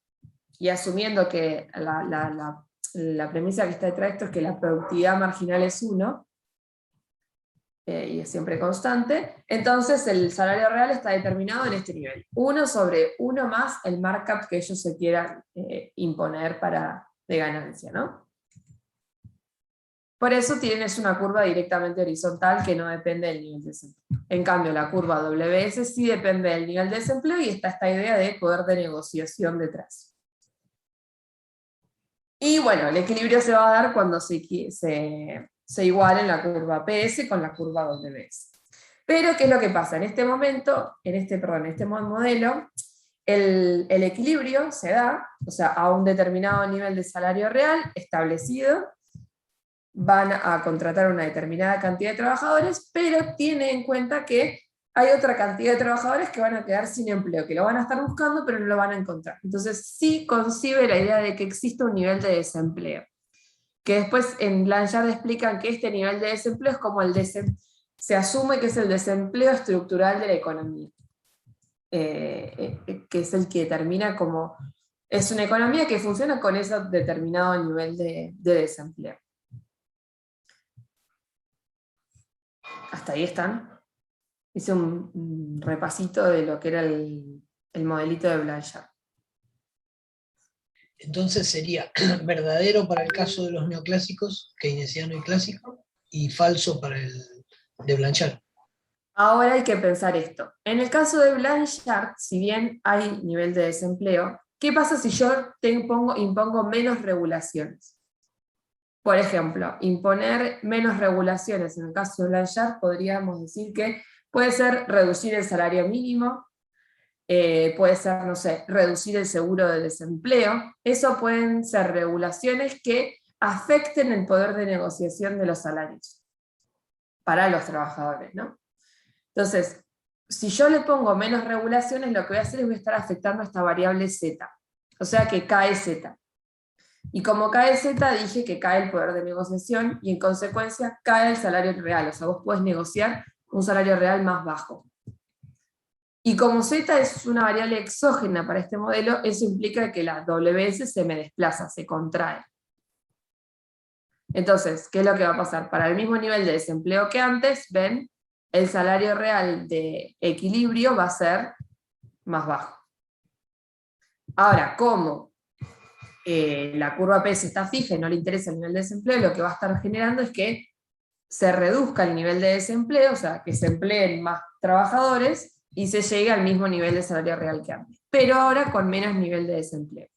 [SPEAKER 1] y asumiendo que la premisa que está detrás de esto es que la productividad marginal es 1, y es siempre constante, entonces el salario real está determinado en este nivel. 1 sobre 1 más el markup que ellos se quieran imponer de ganancia, ¿no? Por eso tienes una curva directamente horizontal que no depende del nivel de desempleo. En cambio, la curva WS sí depende del nivel de desempleo y está esta idea de poder de negociación detrás. Y bueno, el equilibrio se va a dar cuando se igualen la curva PS con la curva WS. Pero, ¿qué es lo que pasa? En este momento, en este modelo, el equilibrio se da, o sea, a un determinado nivel de salario real establecido, van a contratar una determinada cantidad de trabajadores, pero tiene en cuenta que hay otra cantidad de trabajadores que van a quedar sin empleo, que lo van a estar buscando, pero no lo van a encontrar. Entonces sí concibe la idea de que existe un nivel de desempleo, que después en Blanchard explican que este nivel de desempleo es como se asume que es el desempleo estructural de la economía, que es el que determina como, es una economía que funciona con ese determinado nivel de desempleo. Hasta ahí están. Hice un repasito de lo que era el modelito de Blanchard.
[SPEAKER 4] Entonces sería verdadero para el caso de los neoclásicos, keynesiano y clásico, y falso para el de Blanchard.
[SPEAKER 1] Ahora hay que pensar esto. En el caso de Blanchard, si bien hay nivel de desempleo, ¿qué pasa si yo impongo menos regulaciones? Por ejemplo, imponer menos regulaciones. En el caso de Blanchard podríamos decir que puede ser reducir el salario mínimo, puede ser, no sé, reducir el seguro de desempleo. Eso pueden ser regulaciones que afecten el poder de negociación de los salarios para los trabajadores, ¿no? Entonces, si yo le pongo menos regulaciones, lo que voy a hacer es voy a estar afectando esta variable Z, o sea que cae Z. Y como cae Z, dije que cae el poder de negociación y en consecuencia cae el salario real, o sea, vos podés negociar un salario real más bajo. Y como Z es una variable exógena para este modelo, eso implica que la WS se me desplaza, se contrae. Entonces, ¿qué es lo que va a pasar? Para el mismo nivel de desempleo que antes, ven, el salario real de equilibrio va a ser más bajo. Ahora, como la curva PS está fija y no le interesa el nivel de desempleo, lo que va a estar generando es que se reduzca el nivel de desempleo, o sea, que se empleen más trabajadores y se llegue al mismo nivel de salario real que antes, pero ahora con menos nivel de desempleo.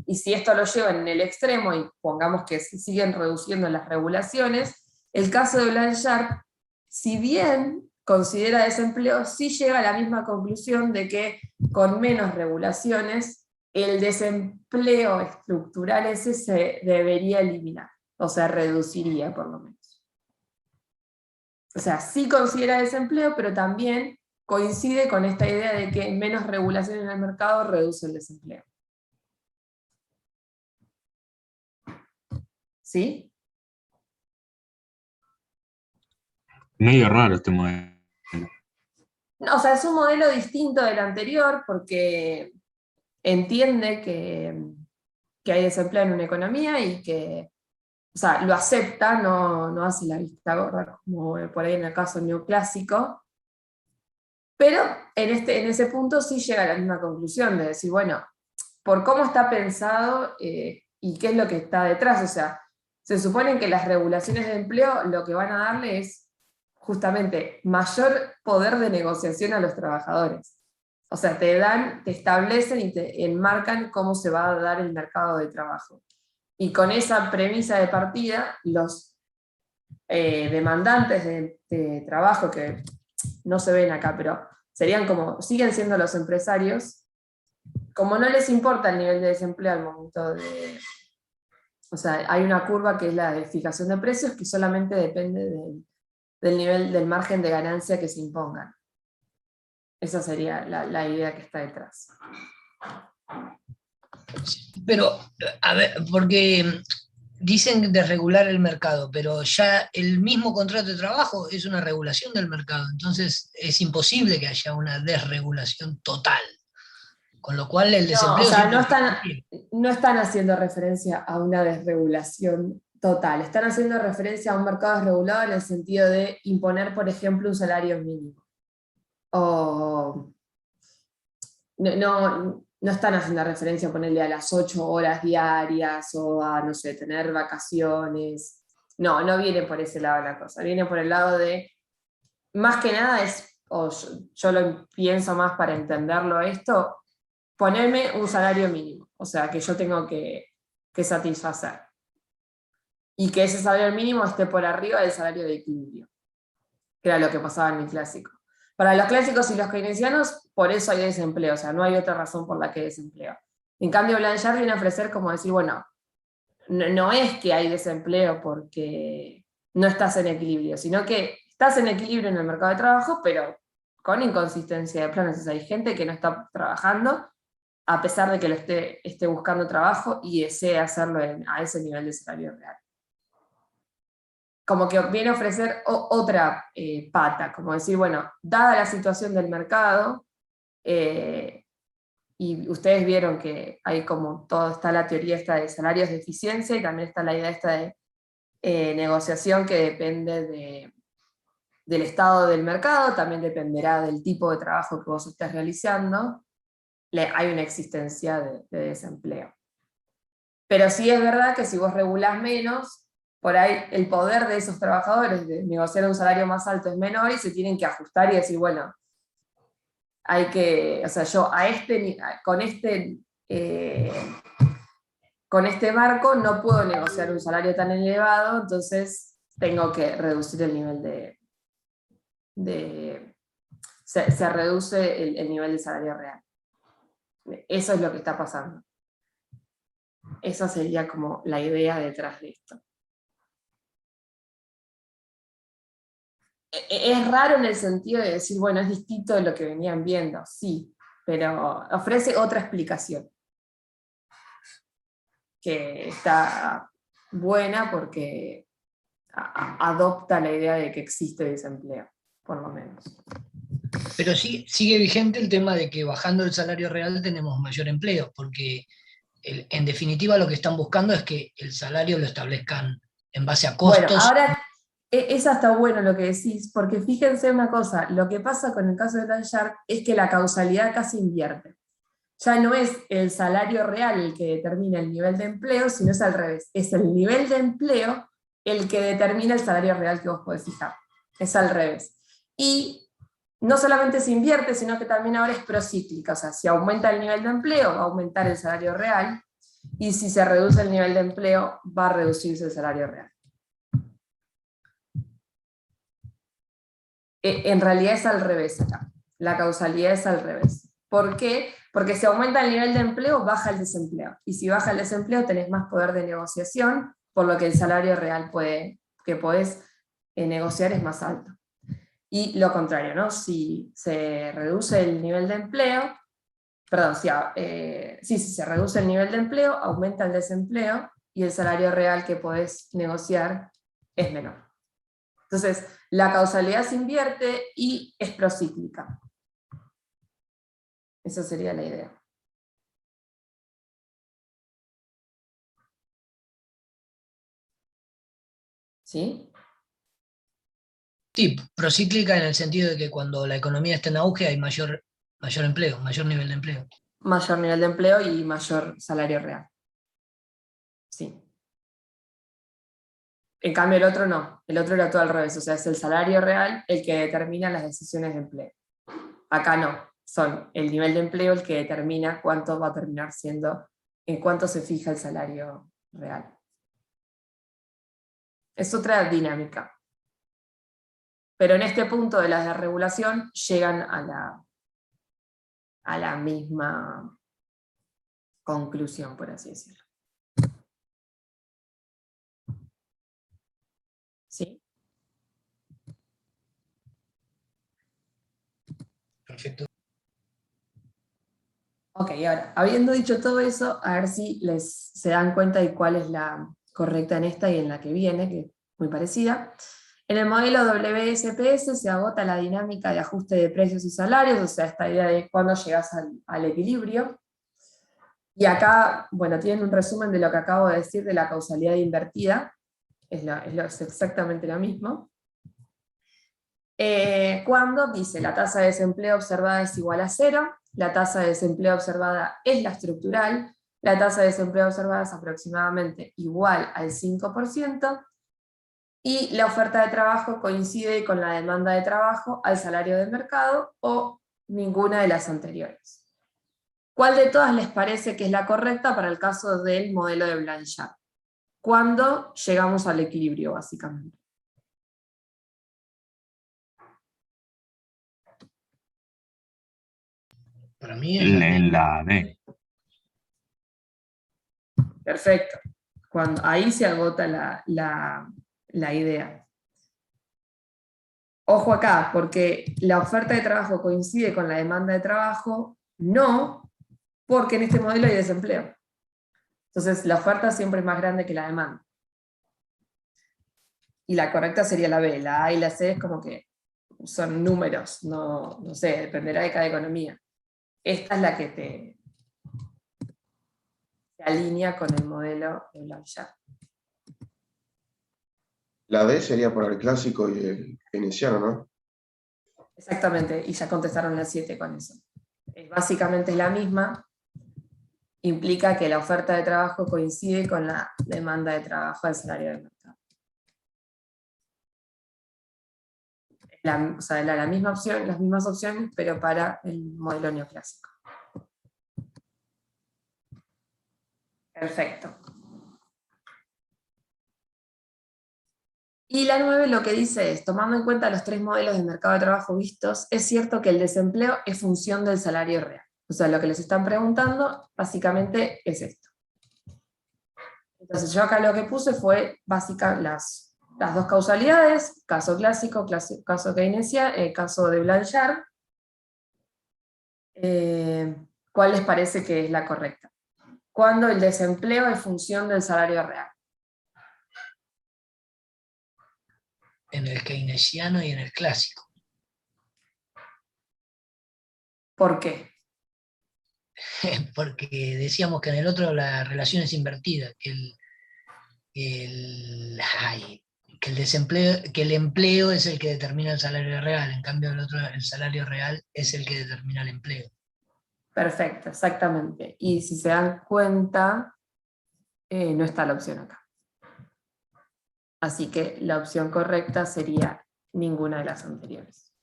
[SPEAKER 1] Y si esto lo llevan en el extremo y pongamos que se siguen reduciendo las regulaciones, el caso de Blanchard, si bien considera desempleo, sí llega a la misma conclusión de que con menos regulaciones el desempleo estructural ese se debería eliminar, o sea, reduciría por lo menos. O sea, sí considera desempleo, pero también coincide con esta idea de que menos regulación en el mercado reduce el desempleo. ¿Sí?
[SPEAKER 6] Medio raro este modelo.
[SPEAKER 1] No, o sea, es un modelo distinto del anterior porque entiende que hay desempleo en una economía y que, o sea, lo acepta, no hace la vista gorda como por ahí en el caso neoclásico, pero en ese punto sí llega a la misma conclusión de decir, bueno, por cómo está pensado y qué es lo que está detrás, o sea, se supone que las regulaciones de empleo lo que van a darle es justamente mayor poder de negociación a los trabajadores. O sea, te establecen y te enmarcan cómo se va a dar el mercado de trabajo. Y con esa premisa de partida, los demandantes de trabajo, que no se ven acá, pero siguen siendo los empresarios, como no les importa el nivel de desempleo al momento de... O sea, hay una curva que es la de fijación de precios que solamente depende del nivel del margen de ganancia que se impongan. Esa sería la idea que está detrás.
[SPEAKER 4] Pero, a ver, porque dicen de regular el mercado, pero ya el mismo contrato de trabajo es una regulación del mercado, entonces es imposible que haya una desregulación total. Con lo cual el desempleo...
[SPEAKER 1] No, o sea,
[SPEAKER 4] siempre...
[SPEAKER 1] no están haciendo referencia a una desregulación total, están haciendo referencia a un mercado desregulado en el sentido de imponer, por ejemplo, un salario mínimo. O no están haciendo referencia a ponerle a las 8 horas diarias o a, no sé, tener vacaciones. No viene por ese lado la cosa, viene por el lado de, más que nada yo lo pienso más para entenderlo esto, ponerme un salario mínimo, o sea, que yo tengo que satisfacer. Y que ese salario mínimo esté por arriba del salario de equilibrio, que era lo que pasaba en el clásico. Para los clásicos y los keynesianos, por eso hay desempleo, o sea, no hay otra razón por la que hay desempleo. En cambio, Blanchard viene a ofrecer como decir, bueno, no es que hay desempleo porque no estás en equilibrio, sino que estás en equilibrio en el mercado de trabajo, pero con inconsistencia de planes. O sea, hay gente que no está trabajando a pesar de que lo esté buscando trabajo y desee hacerlo a ese nivel de salario real. Como que viene a ofrecer otra pata, como decir, bueno, dada la situación del mercado, y ustedes vieron que hay como está la teoría esta de salarios de eficiencia y también está la idea esta de negociación que depende del estado del mercado, también dependerá del tipo de trabajo que vos estés realizando, hay una existencia de desempleo. Pero sí es verdad que si vos regulás menos, por ahí el poder de esos trabajadores de negociar un salario más alto es menor y se tienen que ajustar y decir, bueno, hay que, o sea, yo con este marco no puedo negociar un salario tan elevado, entonces tengo que reducir el nivel se reduce el nivel de salario real. Eso es lo que está pasando. Esa sería como la idea detrás de esto. Es raro en el sentido de decir, bueno, es distinto de lo que venían viendo, sí, pero ofrece otra explicación que está buena porque adopta la idea de que existe desempleo, por lo menos.
[SPEAKER 4] Pero sí, sigue vigente el tema de que bajando el salario real tenemos mayor empleo, porque en definitiva lo que están buscando es que el salario lo establezcan en base a costos.
[SPEAKER 1] Bueno, ahora es hasta bueno lo que decís, porque fíjense una cosa, lo que pasa con el caso de Blanchard es que la causalidad casi invierte. Ya no es el salario real el que determina el nivel de empleo, sino es al revés. Es el nivel de empleo el que determina el salario real que vos podés fijar. Es al revés. Y no solamente se invierte, sino que también ahora es procíclica. O sea, si aumenta el nivel de empleo, va a aumentar el salario real, y si se reduce el nivel de empleo, va a reducirse el salario real. En realidad es al revés acá. La causalidad es al revés. ¿Por qué? Porque si aumenta el nivel de empleo, baja el desempleo. Y si baja el desempleo, tenés más poder de negociación, por lo que el salario real que podés negociar es más alto. Y lo contrario, ¿no? Si se reduce el nivel de empleo, perdón, si se reduce el nivel de empleo, aumenta el desempleo y el salario real que podés negociar es menor. Entonces, la causalidad se invierte y es procíclica. Esa sería la idea. ¿Sí?
[SPEAKER 4] Sí, procíclica en el sentido de que cuando la economía está en auge hay mayor empleo, mayor nivel de empleo.
[SPEAKER 1] Mayor nivel de empleo y mayor salario real. Sí. En cambio el otro no, el otro era todo al revés, o sea, es el salario real el que determina las decisiones de empleo. Acá no, son el nivel de empleo el que determina cuánto va a terminar siendo, en cuánto se fija el salario real. Es otra dinámica. Pero en este punto de la desregulación llegan a la misma conclusión, por así decirlo. ¿Sí?
[SPEAKER 4] Perfecto.
[SPEAKER 1] Ok, ahora, habiendo dicho todo eso, a ver si se dan cuenta de cuál es la correcta en esta y en la que viene, que es muy parecida. En el modelo WSPS se agota la dinámica de ajuste de precios y salarios, o sea, esta idea de cuándo llegas al equilibrio. Y acá, bueno, tienen un resumen de lo que acabo de decir de la causalidad invertida, es exactamente lo mismo. Cuando dice la tasa de desempleo observada es igual a 0, la tasa de desempleo observada es la estructural, la tasa de desempleo observada es aproximadamente igual al 5%, y la oferta de trabajo coincide con la demanda de trabajo al salario del mercado o ninguna de las anteriores. ¿Cuál de todas les parece que es la correcta para el caso del modelo de Blanchard? ¿Cuándo llegamos al equilibrio, básicamente?
[SPEAKER 4] Para mí es
[SPEAKER 6] En la D.
[SPEAKER 1] Perfecto. Ahí se agota la idea. Ojo acá, porque la oferta de trabajo coincide con la demanda de trabajo, no, porque en este modelo hay desempleo. Entonces la oferta siempre es más grande que la demanda. Y la correcta sería la B, la A y la C es como que son números, no sé, dependerá de cada economía. Esta es la que te alinea con el modelo de Blanchard.
[SPEAKER 5] La D sería para el clásico y el keynesiano, ¿no?
[SPEAKER 1] Exactamente, y ya contestaron las 7 con eso. Básicamente es la misma, implica que la oferta de trabajo coincide con la demanda de trabajo del salario del mercado. O sea, la misma opción, las mismas opciones, pero para el modelo neoclásico. Perfecto. Y la 9 lo que dice es, tomando en cuenta los 3 modelos de mercado de trabajo vistos, es cierto que el desempleo es función del salario real. O sea, lo que les están preguntando básicamente es esto. Entonces yo acá lo que puse fue básicamente las dos causalidades, caso clásico, caso keynesiano, caso de Blanchard. ¿Cuál les parece que es la correcta? Cuando el desempleo es función del salario real.
[SPEAKER 4] en el keynesiano y en el clásico.
[SPEAKER 1] ¿Por qué?
[SPEAKER 4] Porque decíamos que en el otro la relación es invertida, que el desempleo, que el empleo es el que determina el salario real, en cambio el otro, el salario real es el que determina el empleo.
[SPEAKER 1] Perfecto, exactamente. Y si se dan cuenta, no está la opción acá. Así que la opción correcta sería ninguna de las anteriores.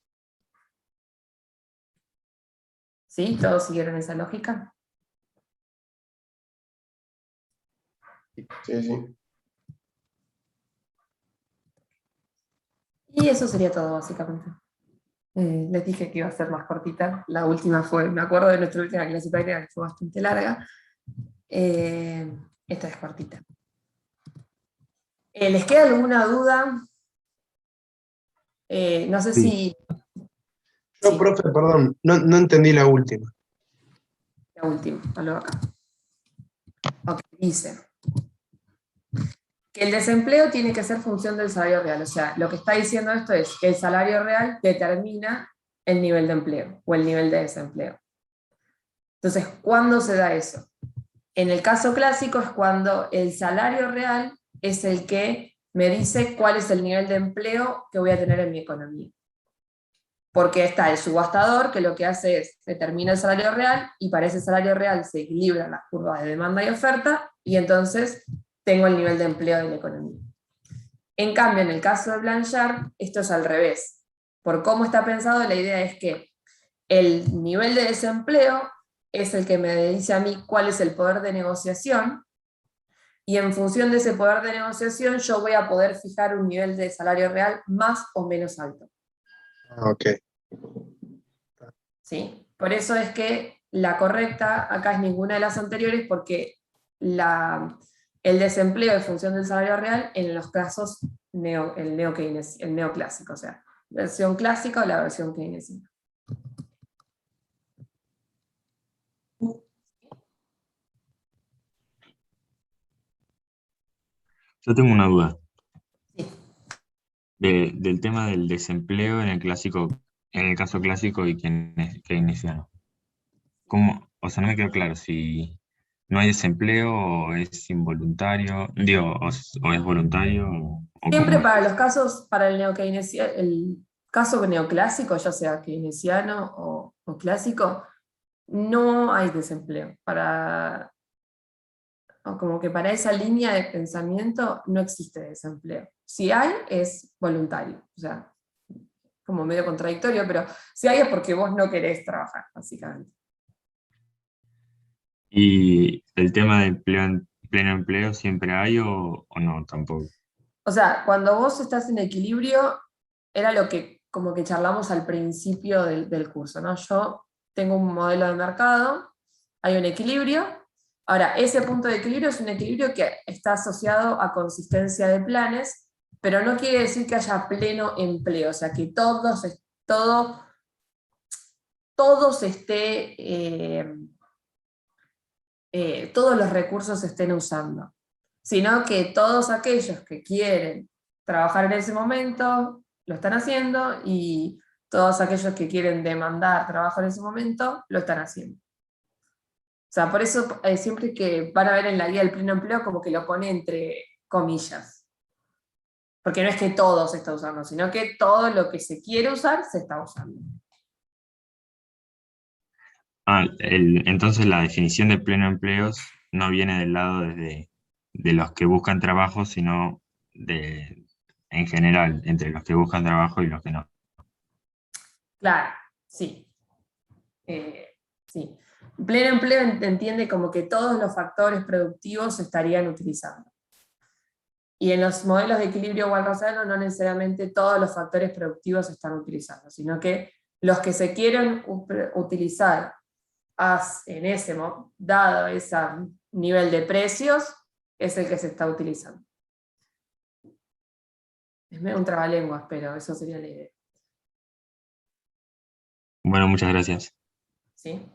[SPEAKER 1] ¿Sí? ¿Todos siguieron esa lógica?
[SPEAKER 5] Sí, sí.
[SPEAKER 1] Y eso sería todo, básicamente. Les dije que iba a ser más cortita. La última fue, me acuerdo de nuestra última clase práctica, que fue bastante larga. Esta es cortita. ¿Les queda alguna duda? No sé
[SPEAKER 6] Sí.
[SPEAKER 1] si...
[SPEAKER 2] Yo,
[SPEAKER 1] Sí,
[SPEAKER 2] profe, perdón, no entendí la última.
[SPEAKER 1] la última, algo acá. Ok, dice que el desempleo tiene que ser función del salario real. O sea, lo que está diciendo esto es que el salario real determina el nivel de empleo o el nivel de desempleo. Entonces, ¿cuándo se da eso? En el caso clásico es cuando el salario real es el que me dice cuál es el nivel de empleo que voy a tener en mi economía. Porque está el subastador, que lo que hace es determina el salario real, y para ese salario real se equilibran las curvas de demanda y oferta, y entonces tengo el nivel de empleo de la economía. En cambio, en el caso de Blanchard, esto es al revés. Por cómo está pensado, la idea es que el nivel de desempleo es el que me dice a mí cuál es el poder de negociación, y en función de ese poder de negociación yo voy a poder fijar un nivel de salario real más o menos alto.
[SPEAKER 2] Ah, ok.
[SPEAKER 1] ¿Sí? Por eso es que la correcta acá es ninguna de las anteriores, porque el desempleo es función del salario real en los casos el neoclásico, o sea, versión clásica o la versión keynesiana.
[SPEAKER 6] Yo tengo una duda
[SPEAKER 1] Sí.
[SPEAKER 6] del tema del desempleo en el clásico, en el caso clásico y keynesiano. ¿Cómo? O sea, no me quedó claro si no hay desempleo o es involuntario, digo, o es voluntario o
[SPEAKER 1] Siempre
[SPEAKER 6] cómo es.
[SPEAKER 1] para los casos, para el caso neoclásico, ya sea keynesiano o clásico, no hay desempleo. O como que para esa línea de pensamiento no existe desempleo. Si hay, es voluntario. O sea, como medio contradictorio, pero si hay es porque vos no querés trabajar, básicamente.
[SPEAKER 6] ¿Y el tema de pleno empleo siempre hay o no tampoco?
[SPEAKER 1] O sea, cuando vos estás en equilibrio, era lo que como que charlamos al principio del curso, ¿no? Yo tengo un modelo de mercado, hay un equilibrio. Ahora, ese punto de equilibrio es un equilibrio que está asociado a consistencia de planes, pero no quiere decir que haya pleno empleo, o sea, que todos todos los recursos se estén usando, sino que todos aquellos que quieren trabajar en ese momento lo están haciendo, y todos aquellos que quieren demandar trabajo en ese momento lo están haciendo. O sea, por eso siempre que van a ver en la guía del pleno empleo como que lo pone entre comillas. Porque no es que todo se está usando, sino que todo lo que se quiere usar se está usando.
[SPEAKER 6] Entonces la definición de pleno empleo no viene del lado de los que buscan trabajo, sino en general, entre los que buscan trabajo y los que no.
[SPEAKER 1] Claro, sí. Sí. Pleno empleo entiende como que todos los factores productivos se estarían utilizando. Y en los modelos de equilibrio walrasiano no necesariamente todos los factores productivos se están utilizando, sino que los que se quieren utilizar en dado ese nivel de precios es el que se está utilizando. Es un trabalenguas, pero eso sería la idea.
[SPEAKER 6] Bueno, muchas gracias.
[SPEAKER 1] ¿Sí?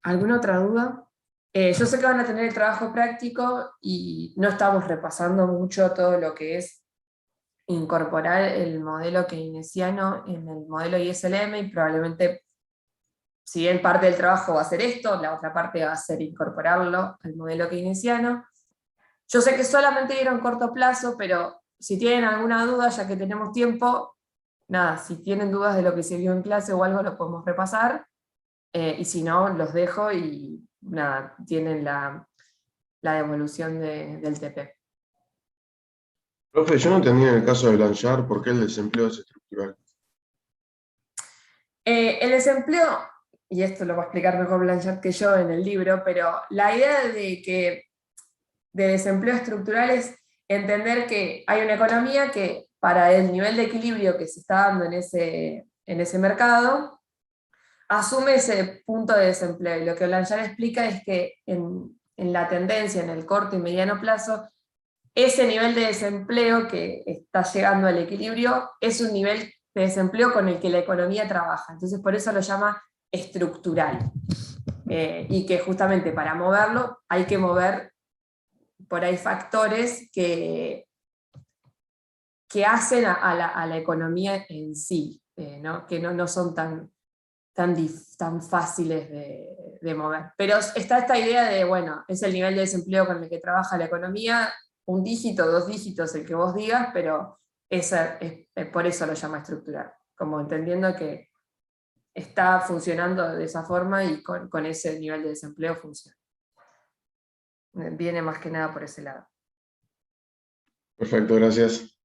[SPEAKER 1] ¿Alguna otra duda? Yo sé que van a tener el trabajo práctico y no estamos repasando mucho todo lo que es incorporar el modelo keynesiano en el modelo ISLM, y probablemente, si bien parte del trabajo va a ser esto, la otra parte va a ser incorporarlo al modelo keynesiano. Yo sé que solamente vieron corto plazo, pero si tienen alguna duda, ya que tenemos tiempo, nada, si tienen dudas de lo que se vio en clase o algo, lo podemos repasar. Y si no, los dejo y nada, tienen la devolución del TP.
[SPEAKER 5] Profe, yo no entendí en el caso de Blanchard por qué el desempleo es estructural.
[SPEAKER 1] El desempleo, y esto lo va a explicar mejor Blanchard que yo en el libro, pero la idea de desempleo estructural es entender que hay una economía que, para el nivel de equilibrio que se está dando en ese mercado, asume ese punto de desempleo. Y lo que Blanchard explica es que en la tendencia, en el corto y mediano plazo, ese nivel de desempleo que está llegando al equilibrio es un nivel de desempleo con el que la economía trabaja. Entonces por eso lo llama estructural. Y que justamente para moverlo hay que mover por ahí factores que hacen a la economía en sí, ¿no? Que no son tan fáciles de mover. Pero está esta idea de, bueno, es el nivel de desempleo con el que trabaja la economía, un dígito, 2 dígitos, el que vos digas, pero por eso lo llama estructural, como entendiendo que está funcionando de esa forma y con ese nivel de desempleo funciona. Viene más que nada por ese lado.
[SPEAKER 5] Perfecto, gracias.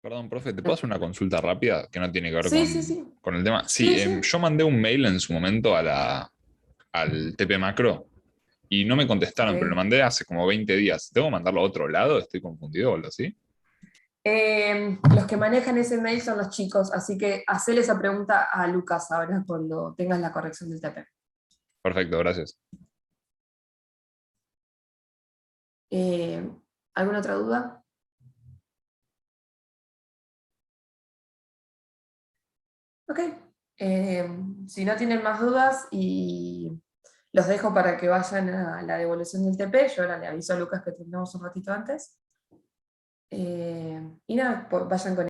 [SPEAKER 7] Perdón, profe, ¿te puedo hacer una consulta rápida que no tiene que ver
[SPEAKER 1] Sí.
[SPEAKER 7] con el tema? Sí,
[SPEAKER 1] Sí.
[SPEAKER 7] yo mandé un mail en su momento al TP Macro y no me contestaron,
[SPEAKER 1] Ok.
[SPEAKER 7] pero lo mandé hace como 20 días. ¿Tengo que mandarlo a otro lado? ¿Estoy confundido o algo así?
[SPEAKER 1] Los que manejan ese mail son los chicos, así que hacele esa pregunta a Lucas ahora cuando tengas la corrección del TP.
[SPEAKER 7] Perfecto, gracias.
[SPEAKER 1] ¿Alguna otra duda? Ok. Si no tienen más dudas y los dejo para que vayan a la devolución del TP, yo ahora le aviso a Lucas que terminamos un ratito antes. Y nada, vayan con